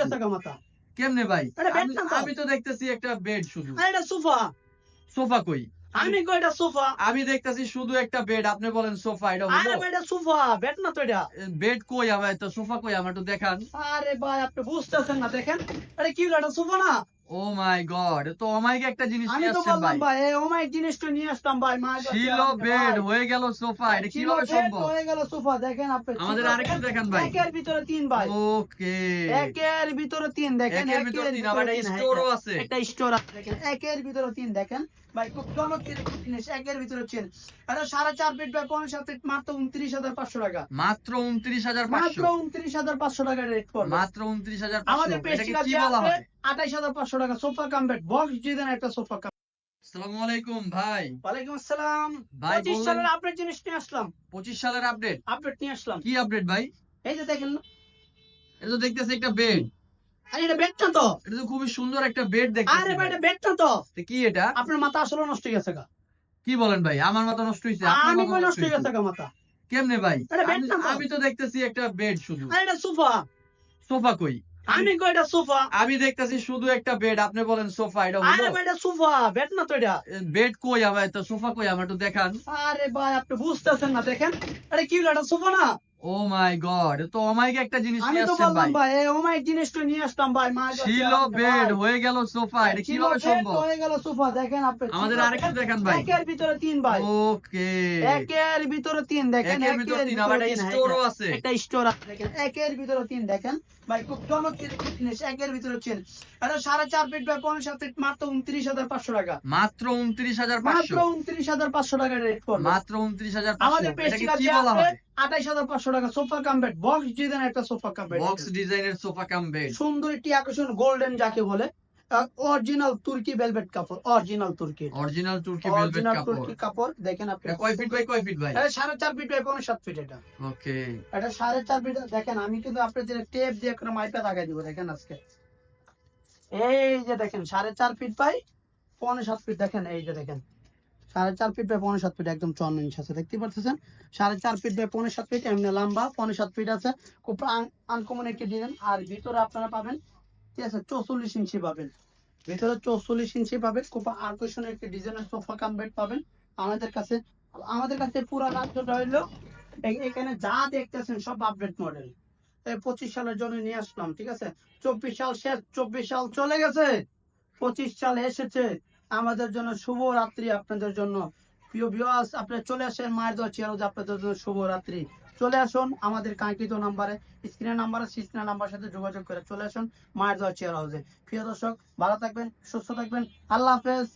গেছে গা মাথা। কেমনে ভাই? এটা বেড না তো। আমি তো দেখতেছি একটা বেড শুধু। এটা সোফা। সোফা কই? আমি কই এটা সোফা। আমি দেখতেছি শুধু একটা বেড, আপনি বলেন সোফা। এটা হলো? আরে ভাই এটা সোফা, বেড না তো এটা। বেড কই? আমার তো সোফা কই? আমার একটু দেখান। আরে ভাই আপনি বুঝতেছেন না, দেখেন এটা কি হলো, এটা সোফা না। ও মাই গড, তো অমাইক একটা জিনিস আমি নিয়ে তো আসছেন বললাম ভাই। ভাই এই অমায়িক জিনিসটা নিয়ে আসলাম ভাই, মা ছিল বেড হয়ে গেল সোফা, এটা ছিল কিভাবে বেড সম্ভব? হয়ে গেল সোফা, দেখেন আপনি। আমাদের আরেকটু দেখান ভাই। একের ভিতরে তিন ভাই। ওকে, একের ভিতরে তিন, দেখেন একের ভিতর তিন, আবার একটা স্টোরও আছে। একটা স্টোর আছে দেখেন, একের ভিতরে তিন, দেখেন ভাই খুব চমৎকার একটা জিনিস, একের ভিতরে তিন। এটা 4.5 ফিট বাই 5.5 ফিট, মাত্র 29,500 টাকা। মাত্র 29,500। মাত্র 29,500 টাকা রেট পড়বে। মাত্র 29,500। আমাদের এটাকে পেস্টিকাল কি বলা হয়? 28,500 টাকা sofa cum bed, box design একটা সোফা কাম। আসসালামু আলাইকুম ভাই। ওয়ালাইকুম আসসালাম। ভাই 25 বললেন সালের আপডেট জিনিস নিয়ে আসলাম। 25 সালের আপডেট। আপডেট নিয়ে আসলাম। কি আপডেট ভাই? এই যে দেখেন, এটা তো দেখতেছি একটা বেড। আরে এটা বেড না তো। এটা তো খুবই সুন্দর একটা বেড আরে দেখতেছি ভাই ভাই। এটা বেড না তো। তো কি এটা? আপনার মাথা আসলে নষ্ট হয়ে গেছে গা। কি বলেন ভাই? আমার মাথা নষ্ট হইছে? আপনার আমি মাথা কই নষ্ট নষ্ট হয়ে হইছে? গেছে গা মাথা। কেমনে ভাই? এটা বেড না তো। আমি তো দেখতেছি একটা বেড শুধু। আরে এটা সোফা। সোফা কই? আমি কই এটা সোফা। আমি দেখতেছি শুধু একটা বেড, আপনি বলেন সোফা। এটা হলো? আরে ভাই এটা সোফা, বেড না তো এটা। বেড কই? আমার তো সোফা কই? আমার একটু দেখান। আরে ভাই আপনি বুঝতেছেন না, দেখেন এটা কি হলো, এটা সোফা না। ও মাই গড, তো অমাইক একটা জিনিস আমি নিয়ে তো আসছেন বললাম ভাই। ভাই এই অমায়িক জিনিসটা নিয়ে আসলাম ভাই, মা ছিল বেড হয়ে গেল সোফা, এটা ছিল কিভাবে বেড সম্ভব? হয়ে গেল সোফা, দেখেন আপনি। আমাদের আরেকটু দেখান ভাই। একের ভিতরে তিন ভাই। ওকে, একের ভিতরে তিন, দেখেন একের ভিতর তিন, আবার একটা স্টোরও আছে। একটা স্টোর আছে দেখেন, একের ভিতরে তিন, দেখেন ভাই খুব চমৎকার একটা জিনিস, একের ভিতরে তিন। এটা 4.5 ফিট বাই 5.5 ফিট, মাত্র 29,500 টাকা। মাত্র 29,500। মাত্র 29,500 টাকা রেট পড়বে। মাত্র 29,500। আমাদের এটাকে পেস্টিকাল কি বলা হয়? 28,500 টাকা sofa cum bed, box design একটা সোফা কাম বেড। বক্স ডিজাইনের সোফা কাম বেড। সুন্দর একটি আকর্ষণ, গোল্ডেন যাকে বলে, অরিজিনাল তুর্কি ভেলভেট কাপড়, অরিজিনাল তুর্কি, অরিজিনাল তুর্কি ভেলভেট অরিজিনাল কাপড়। তুর্কি কাপড়, দেখেন আপনি। এটা কয় ফিট বাই কয় ফিট ভাই? এটা 4.5 ফিট বাই 5.5 ফিট। এটা ওকে, এটা 4.5 ফিট, দেখেন আমি কিন্তু আপনাদের টেপ দিয়ে করে মাইপা লাগাই দিব, দেখেন আজকে। এই যে দেখেন 4.5 ফিট বাই 5.5 ফিট, দেখেন এই যে দেখেন 4.5 ফিট বাই 5.5 ফিট, একদম 54 ইঞ্চ আছে, দেখতে পাচ্ছেন। 4.5 ফিট বাই 5.5 ফিট, এমনি লম্বা 5.5 ফিট আছে। খুব আনকমন একটি ডিজাইন। আর ভিতরে আপনারা পাবেন, ঠিক আছে, 44 ইঞ্চি পাবেন, ভিতরে 44 ইঞ্চি পাবেন। খুব আকর্ষণীয় একটি ডিজাইনের সোফা কাম বেড পাবেন আমাদের কাছে। আমাদের কাছে পুরো রাজ্যটা হইলো এখানে যা দেখতেছেন সব আপডেট মডেল। 25 সালের জন্য নিয়ে আসলাম, ঠিক আছে। 24 সাল শেষ, 24 সাল চলে গেছে, 25 সাল এসেছে। আমাদের জন্য শুভ রাত্রি, আপনাদের জন্য প্রিয় ভিউয়ার্স, আপনারা চলে আসেন মায়ের দোয়া চেয়ার হাউসে, আপনাদের জন্য শুভ রাত্রি। চলে আসুন আমাদের কাঙ্ক্ষিত নাম্বারে, স্ক্রিনের নাম্বার আছে, স্ক্রিনের নাম্বার সাথে যোগাযোগ করে চলে আসুন মায়ের দোয়া চেয়ার হাউসে। প্রিয় দর্শক, ভালো থাকবেন, সুস্থ থাকবেন, আল্লাহ হাফেজ।